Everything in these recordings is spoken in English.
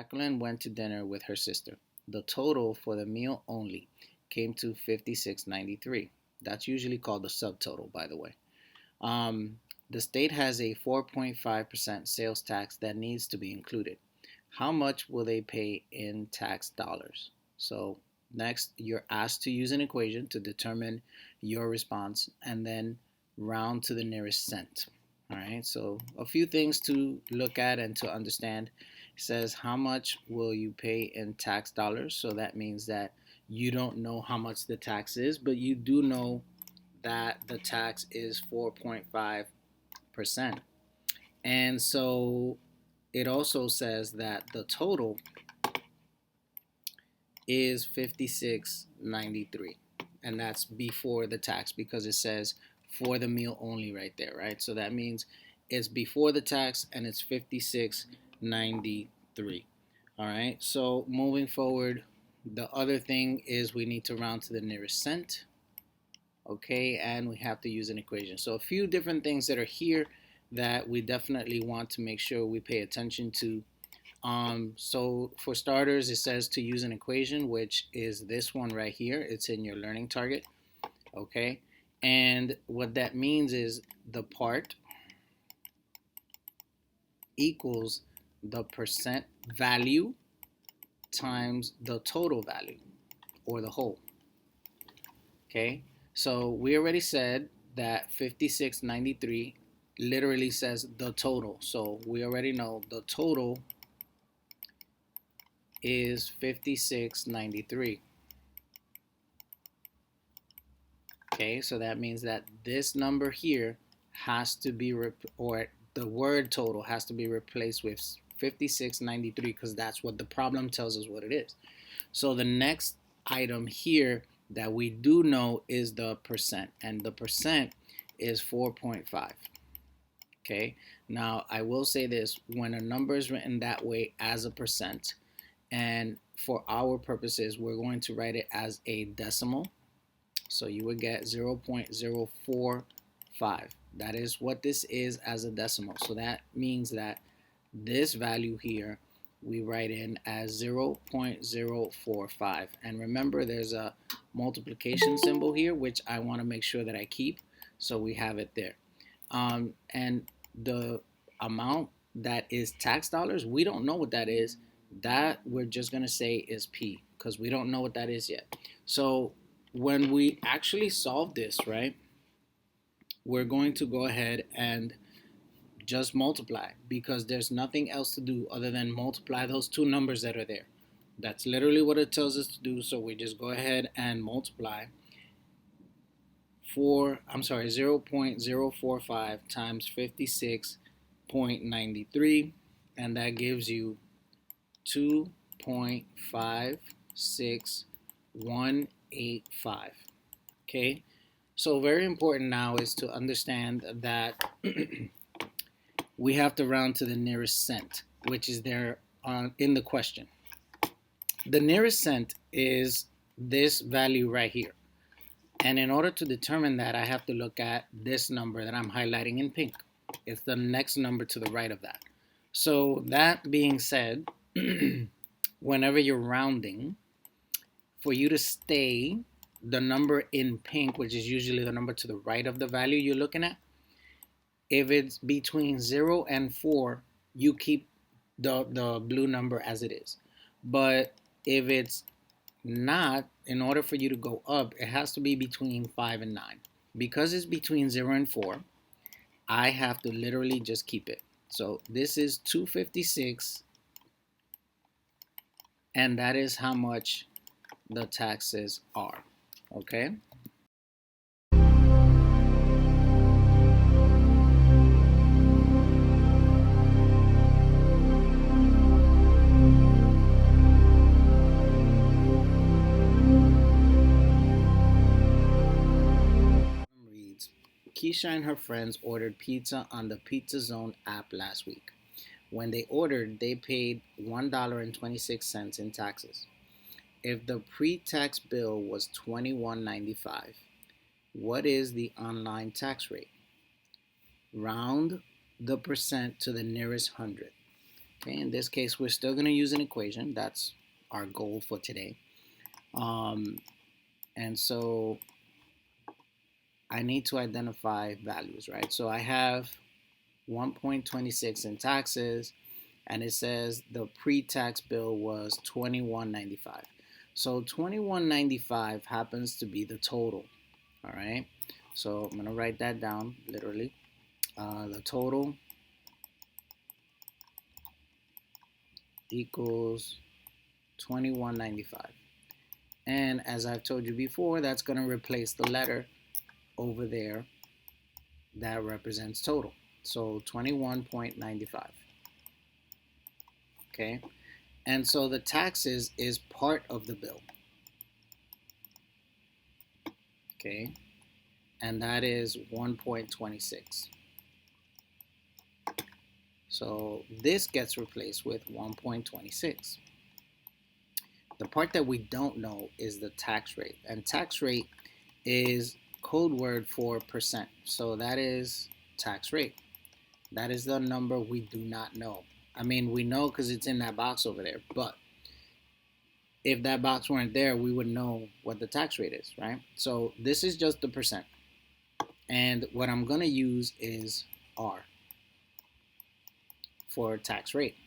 Jacqueline went to dinner with her sister. The total for the meal only came to 56.93. That's usually called the subtotal, by the way. Um, the state has a 4.5% sales tax that needs to be included. How much will they pay in tax dollars? So, next, you're asked to use an equation to determine your response and then round to the nearest cent. All right, so a few things to look at and to understand. It says, how much will you pay in tax dollars? So that means that you don't know how much the tax is, but you do know that the tax is 4.5%. And so it also says that the total is 56.93, and that's before the tax because it says for the meal only right there, right? So that means it's before the tax and it's 56.93. All right, so moving forward, the other thing is we need to round to the nearest cent. Okay, and we have to use an equation. So a few different things that are here that we definitely want to make sure we pay attention to. So for starters, it says to use an equation, which is this one right here. It's in your learning target. Okay, and what that means is the part equals the percent value times the total value or the whole. Okay, so we already said that 56.93 literally says the total. So we already know the total is 56.93. Okay, so that means that this number here has to be, or the word total has to be replaced with 56.93 because that's what the problem tells us what it is. So the next item here that we do know is the percent, and the percent is 4.5. Okay, now I will say this: when a number is written that way as a percent, and for our purposes, we're going to write it as a decimal. So you would get 0.045. That is what this is as a decimal. So that means that this value here we write in as 0.045. And remember, there's a multiplication symbol here, which I want to make sure that I keep. So we have it there. And the amount that is tax dollars, we don't know what that is. That we're just going to say is P because we don't know what that is yet. So when we actually solve this, right, we're going to go ahead and just multiply because there's nothing else to do other than multiply those two numbers that are there. That's literally what it tells us to do. So we just go ahead and multiply 0.045 times 56.93, and that gives you 2.56185. Okay, so very important now is to understand that we have to round to the nearest cent, which is there in the question. The nearest cent is this value right here. And in order to determine that, I have to look at this number that I'm highlighting in pink. It's the next number to the right of that. So that being said, whenever you're rounding, for you to stay the number in pink, which is usually the number to the right of the value you're looking at, if it's between 0 and 4, you keep the blue number as it is. But if it's not, in order for you to go up, it has to be between 5 and 9. Because it's between 0 and 4, I have to literally just keep it. So this is 256, and that is how much the taxes are. Okay? Reads, Keisha and her friends ordered pizza on the Pizza Zone app last week. When they ordered, they paid $1.26 in taxes. If the pre-tax bill was $21.95, what is the online tax rate? Round the percent to the nearest hundred. Okay, in this case, we're still going to use an equation. That's our goal for today. And so I need to identify values, right? So I have 1.26 in taxes, and it says the pre-tax bill was 21.95. So 21.95 happens to be the total, all right? So I'm gonna write that down literally. The total equals 21.95. And as I've told you before, that's gonna replace the letter over there that represents total. So 21.95. Okay, and so the taxes is part of the bill. Okay, and that is 1.26. So this gets replaced with 1.26. The part that we don't know is the tax rate, and tax rate is code word for percent. So that is tax rate. That is the number we do not know. I mean, we know because it's in that box over there, but if that box weren't there, we would know what the tax rate is, right? So this is just the percent. And what I'm going to use is R for tax rate,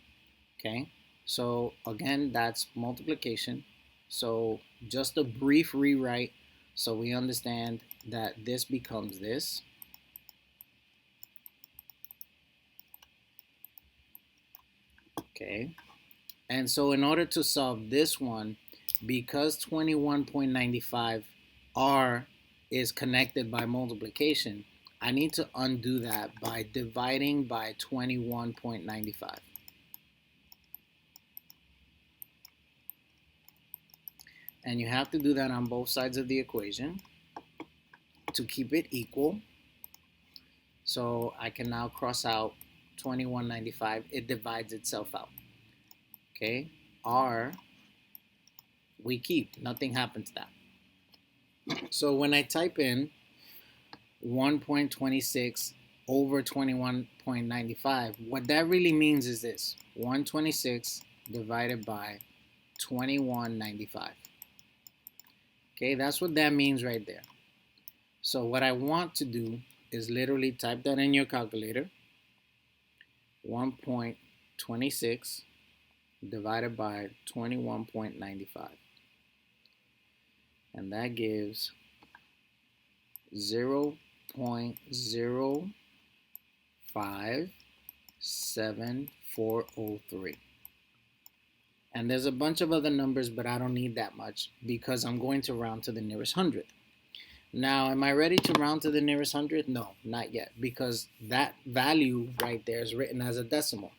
okay? So again, that's multiplication. So just a brief rewrite so we understand that this becomes this. Okay, and so in order to solve this one, because 21.95 R is connected by multiplication, I need to undo that by dividing by 21.95. And you have to do that on both sides of the equation to keep it equal. So I can now cross out 21.95. It divides itself out. Okay, R we keep, nothing happens to that. So when I type in 1.26 over 21.95, what that really means is this: 126 divided by 21.95. Okay, that's what that means right there. So what I want to do is literally type that in your calculator. 1.26 divided by 21.95. And that gives 0.057403. And there's a bunch of other numbers, but I don't need that much because I'm going to round to the nearest hundredth. Now, am I ready to round to the nearest hundredth? No, not yet, because that value right there is written as a decimal.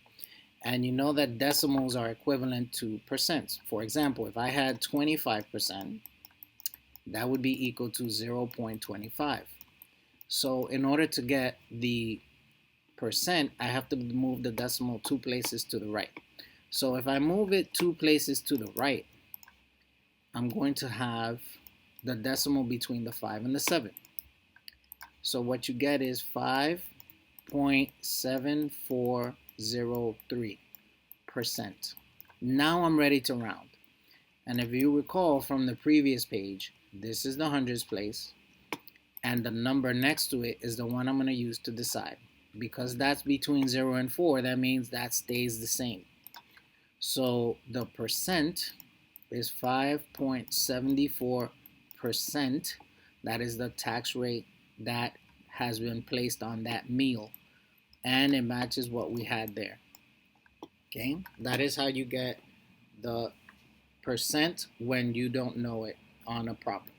And you know that decimals are equivalent to percents. For example, if I had 25%, that would be equal to 0.25. So in order to get the percent, I have to move the decimal 2 places to the right. So if I move it 2 places to the right, I'm going to have the decimal between the 5 and the 7. So what you get is 5.7403%. Now I'm ready to round. And if you recall from the previous page, this is the hundreds place, and the number next to it is the one I'm going to use to decide. Because that's between 0 and 4, that means that stays the same. So the percent is 5.74%. That is the tax rate that has been placed on that meal. And it matches what we had there. Okay, that is how you get the percent when you don't know it on a problem.